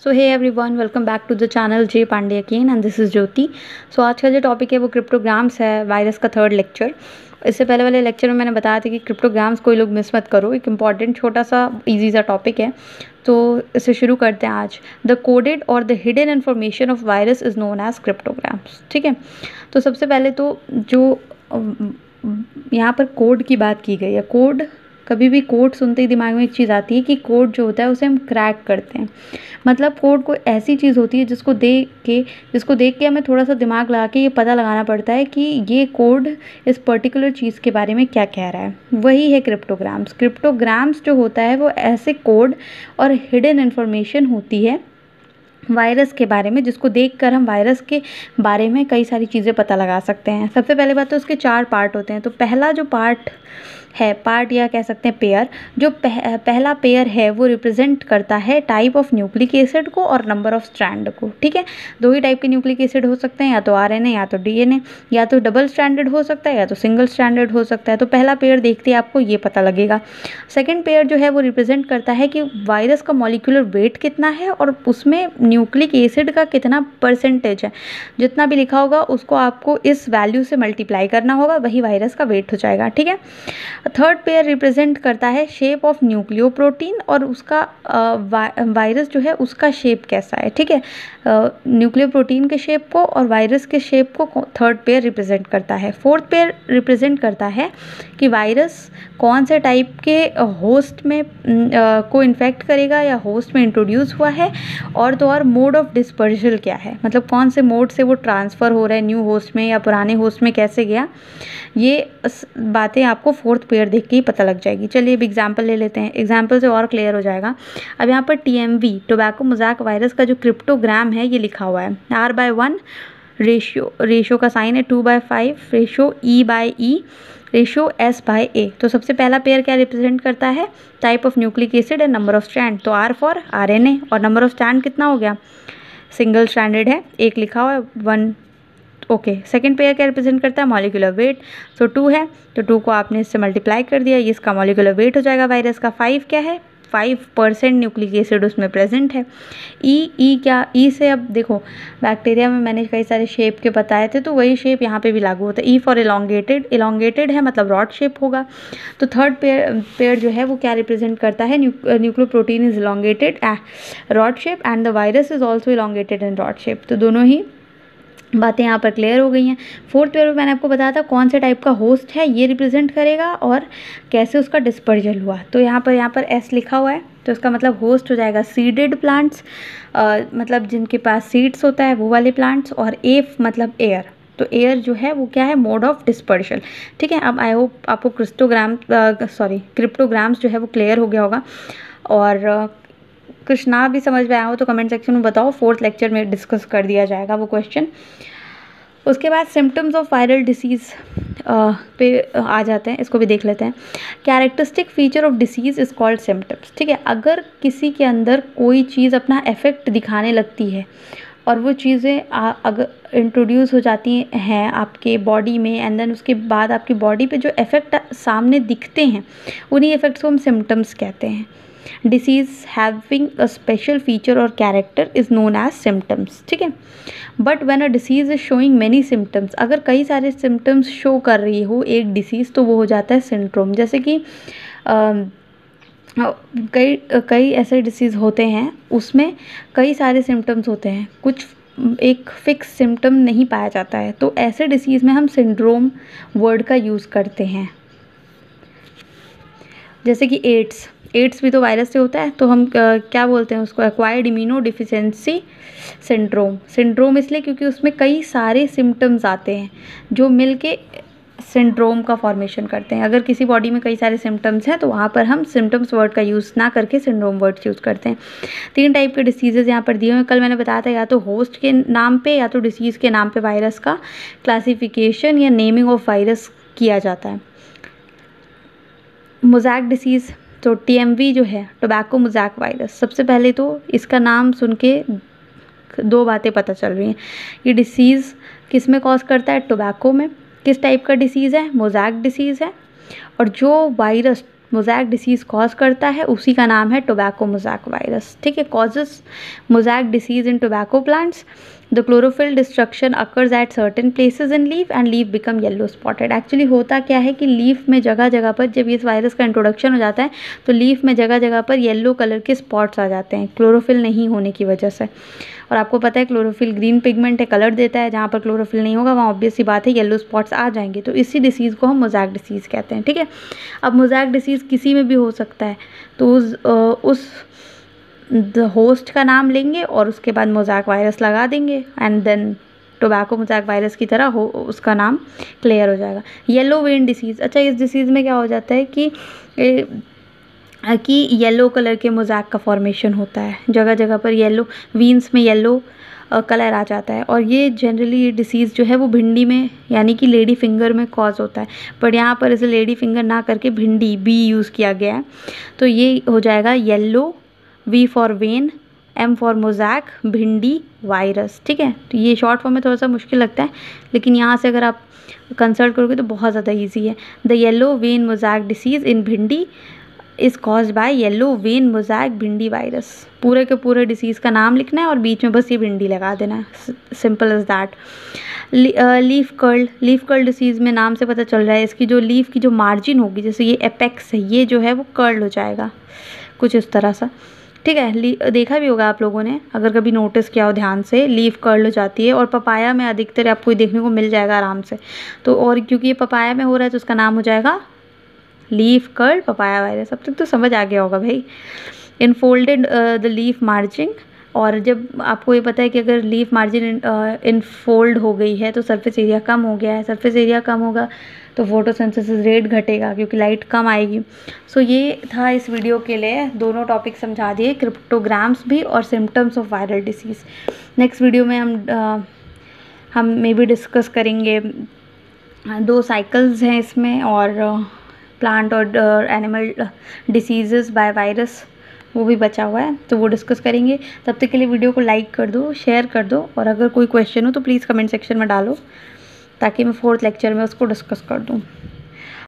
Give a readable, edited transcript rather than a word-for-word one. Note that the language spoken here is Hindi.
So hey everyone, welcome back to the channel J Pandey again and this is Jyoti. So आज का जो टॉपिक है वो क्रिप्टोग्राम्स है, वायरस का थर्ड लेक्चर। इससे पहले वाले लेक्चर में मैंने बताया था कि क्रिप्टोग्राम्स कोई लोग मिस मत करो, एक इंपॉर्टेंट छोटा सा इजी सा टॉपिक है। तो इसे शुरू करते हैं आज। द कोडेड और the hidden information of virus is known as cryptograms. ठीक है, तो सबसे पहले तो जो यहाँ पर कोड की बात की गई है, कोड कभी भी कोड सुनते ही दिमाग में एक चीज़ आती है कि कोड जो होता है उसे हम क्रैक करते हैं। मतलब कोड कोई ऐसी चीज़ होती है जिसको देख के हमें थोड़ा सा दिमाग लगा के ये पता लगाना पड़ता है कि ये कोड इस पर्टिकुलर चीज़ के बारे में क्या कह रहा है। वही है क्रिप्टोग्राम्स। क्रिप्टोग्राम्स जो होता है वो ऐसे कोड और हिडन इन्फॉर्मेशन होती है वायरस के बारे में, जिसको देखकर हम वायरस के बारे में कई सारी चीज़ें पता लगा सकते हैं। सबसे पहले बात तो उसके 4 पार्ट होते हैं। तो पहला जो पार्ट है, पार्ट या कह सकते हैं पेयर, जो पहला पेयर है वो रिप्रेजेंट करता है टाइप ऑफ न्यूक्लिक एसिड को और नंबर ऑफ स्ट्रैंड को। ठीक है, 2 ही टाइप के न्यूक्लिक एसिड हो सकते हैं, या तो आरएनए या तो डीएनए, या तो डबल स्ट्रैंडेड हो सकता है या तो सिंगल स्ट्रैंडेड हो सकता है। तो पहला पेयर देखते ही आपको ये पता लगेगा। सेकेंड पेयर जो है वो रिप्रेजेंट करता है कि वायरस का मॉलिक्यूलर वेट कितना है और उसमें न्यूक्लिक एसिड का कितना परसेंटेज है। जितना भी लिखा होगा उसको आपको इस वैल्यू से मल्टीप्लाई करना होगा, वही वायरस का वेट हो जाएगा। ठीक है, थर्ड पेयर रिप्रेजेंट करता है शेप ऑफ न्यूक्लियोप्रोटीन और उसका वायरस जो है उसका शेप कैसा है। ठीक है, न्यूक्लियोप्रोटीन के शेप को और वायरस के शेप को थर्ड पेयर रिप्रेजेंट करता है। फोर्थ पेयर रिप्रेजेंट करता है कि वायरस कौन से टाइप के होस्ट में को इन्फेक्ट करेगा या होस्ट में इंट्रोड्यूस हुआ है, और तो और मोड ऑफ डिस्पर्जल क्या है, मतलब कौन से मोड से वो ट्रांसफ़र हो रहा है न्यू होस्ट में या पुराने होस्ट में कैसे गया। ये बातें आपको फोर्थ पेयर देख के ही पता लग जाएगी। चलिए अब एग्जाम्पल ले लेते हैं, एग्जाम्पल से और क्लियर हो जाएगा। अब यहाँ पर TMV टोबैको मोज़ैक वायरस का जो क्रिप्टोग्राम है ये लिखा हुआ है R/1 रेशियो का साइन है 2/5 रेशियो E/E रेशियो S/A। तो सबसे पहला पेयर क्या रिप्रेजेंट करता है, type of nucleic acid and number of strand. तो R फॉर RNA और नंबर ऑफ स्ट्रैंड कितना हो गया, सिंगल स्ट्रैंडेड है, एक लिखा हुआ है 1। ओके, सेकेंड पेयर क्या रिप्रेजेंट करता है, मॉलिक्यूलर वेट। तो 2 है तो 2 को आपने इससे मल्टीप्लाई कर दिया, इसका मॉलिक्यूलर वेट हो जाएगा वायरस का। 5 क्या है, 5% न्यूक्लिक एसिड उसमें प्रेजेंट है। ई क्या, ई से अब देखो बैक्टीरिया में मैंने कई सारे शेप के बताए थे, तो वही शेप यहाँ पे भी लागू होता है। ई फॉर इलोंगेटेड है, मतलब रॉड शेप होगा। तो थर्ड पेयर जो है वो क्या रिप्रेजेंट करता है, nucleoprotein is elongated rod shape and the virus is also elongated in rod shape. तो दोनों ही बातें यहाँ पर क्लियर हो गई हैं। फोर्थ पेयर में मैंने आपको बताया था कौन से टाइप का होस्ट है ये रिप्रेजेंट करेगा और कैसे उसका डिस्पर्जल हुआ। तो यहाँ पर एस लिखा हुआ है, तो इसका मतलब होस्ट हो जाएगा सीडेड प्लांट्स, मतलब जिनके पास सीड्स होता है वो वाले प्लांट्स, और ए मतलब एयर। तो एयर जो है वो क्या है, मोड ऑफ डिस्पर्जल। ठीक है, अब आई होप आपको क्रिप्टोग्राम्स जो है वो क्लियर हो गया होगा, और कुछ ना भी समझ में आया हो तो कमेंट सेक्शन में बताओ, फोर्थ लेक्चर में डिस्कस कर दिया जाएगा वो क्वेश्चन। उसके बाद सिम्टम्स ऑफ वायरल डिसीज़ पे आ जाते हैं, इसको भी देख लेते हैं। Characteristic feature of disease is called symptoms. ठीक है, अगर किसी के अंदर कोई चीज़ अपना इफेक्ट दिखाने लगती है और वो चीज़ें अगर इंट्रोड्यूस हो जाती हैं आपके बॉडी में, एंड देन उसके बाद आपकी बॉडी पे जो इफ़ेक्ट सामने दिखते हैं उन्हीं इफ़ेक्ट्स को हम सिम्टम्स कहते हैं। Disease having a special feature और character is known as symptoms. ठीक है, but when a disease is showing many symptoms, अगर कई सारे सिम्टम्स शो कर रही हो एक डिसीज़, तो वो हो जाता है सिंड्रोम। जैसे कि कई ऐसे डिसीज़ होते हैं उसमें कई सारे सिम्टम्स होते हैं, कुछ एक फिक्स सिम्टम नहीं पाया जाता है, तो ऐसे डिसीज़ में हम सिंड्रोम वर्ड का यूज़ करते हैं। जैसे कि एड्स भी तो वायरस से होता है, तो हम क्या बोलते हैं उसको, एक्वायर्ड इम्यूनो डिफिशिएंसी सिंड्रोम इसलिए क्योंकि उसमें कई सारे सिम्टम्स आते हैं जो मिलके सिंड्रोम का फॉर्मेशन करते हैं। अगर किसी बॉडी में कई सारे सिम्टम्स हैं तो वहाँ पर हम सिम्टम्स वर्ड का यूज़ ना करके सिंड्रोम वर्ड्स यूज़ करते हैं। 3 टाइप के डिसीजेज़ यहाँ पर दिए हुए हैं। कल मैंने बताया था या तो होस्ट के नाम पे या तो डिसीज़ के नाम पे वायरस का क्लासिफिकेशन या नेमिंग ऑफ वायरस किया जाता है। मोज़ैक डिसीज़, तो TMV जो है टोबैको मोज़ैक वायरस, सबसे पहले तो इसका नाम सुन के 2 बातें पता चल रही हैं। ये डिसीज़ किस में कॉज करता है, टोबैको में। किस टाइप का डिसीज़ है, मोज़ैक डिसीज़ है। और जो वायरस मोज़ैक डिसीज़ कॉज करता है उसी का नाम है टोबैको मोज़ैक वायरस। ठीक है, causes mosaic disease in tobacco plants, the chlorophyll destruction occurs at certain places in leaf and leaf become yellow spotted. Actually होता क्या है कि लीफ में जगह जगह पर जब इस वायरस का इंट्रोडक्शन हो जाता है तो लीफ में जगह जगह पर येलो कलर के स्पॉट्स आ जाते हैं क्लोरोफिल नहीं होने की वजह से। और आपको पता है क्लोरोफिल ग्रीन पिगमेंट है, कलर देता है, जहाँ पर क्लोरोफिल नहीं होगा वहाँ ऑब्वियस सी बात है येलो स्पॉट्स आ जाएंगे। तो इसी डिसीज़ को हम मोज़ैक डिसीज़ कहते हैं। ठीक है, अब मोज़ैक डिसीज़ किसी में भी हो सकता है, तो उस होस्ट का नाम लेंगे और उसके बाद मोज़ैक वायरस लगा देंगे and then tobacco mosaic virus की तरह हो उसका नाम क्लियर हो जाएगा। येलो वेन डिसीज़, अच्छा इस डिसीज़ में क्या हो जाता है कि येलो कलर के मोज़ैक का फॉर्मेशन होता है, जगह जगह पर येलो वीन्स में येलो कलर आ जाता है। और ये जनरली ये डिसीज़ जो है वो भिंडी में यानी कि लेडी फिंगर में कॉज होता है, बट यहाँ पर इसे लेडी फिंगर ना करके भिंडी बी यूज़ किया गया है। तो ये हो जाएगा yellow, V for vein, M for mosaic, भिंडी वायरस। ठीक है, तो ये शॉर्ट फॉर्म में थोड़ा सा मुश्किल लगता है, लेकिन यहाँ से अगर आप कंसल्ट करोगे तो बहुत ज़्यादा ईजी है। The yellow vein mosaic disease in bhindi is caused by yellow vein mosaic भिंडी वायरस। पूरे के पूरे डिसीज़ का नाम लिखना है और बीच में बस ये भिंडी लगा देना है, simple as that. Leaf curl disease में नाम से पता चल रहा है इसकी जो लीफ की जो मार्जिन होगी, जैसे ये एपेक्स है, ये जो है वो कर्ल हो जाएगा कुछ इस तरह सा। ठीक है, देखा भी होगा आप लोगों ने, अगर कभी नोटिस किया हो ध्यान से, लीफ कर्ल हो जाती है। और पपाया में अधिकतर आपको देखने को मिल जाएगा आराम से। तो और क्योंकि ये पपाया में हो रहा है तो उसका नाम हो जाएगा लीफ कर्ल पपाया वायरस। अब तक तो समझ आ गया होगा भाई। इनफोल्डेड द लीफ मार्जिन, और जब आपको ये पता है कि अगर लीफ मार्जिन इनफोल्ड हो गई है तो सरफेस एरिया कम हो गया है, सरफेस एरिया कम होगा तो फोटोसिंथेसिस रेट घटेगा क्योंकि लाइट कम आएगी। सो ये था इस वीडियो के लिए, दोनों टॉपिक समझा दिए, क्रिप्टोग्राम्स भी और symptoms of viral disease. Next video में हम मे बी डिस्कस करेंगे 2 साइकिल्स हैं इसमें, और प्लांट और एनिमल डिसीज़ेस बाय वायरस वो भी बचा हुआ है, तो वो डिस्कस करेंगे। तब तक के लिए वीडियो को लाइक कर दो, शेयर कर दो, और अगर कोई क्वेश्चन हो तो प्लीज़ कमेंट सेक्शन में डालो ताकि मैं 4th लेक्चर में उसको डिस्कस कर दूँ।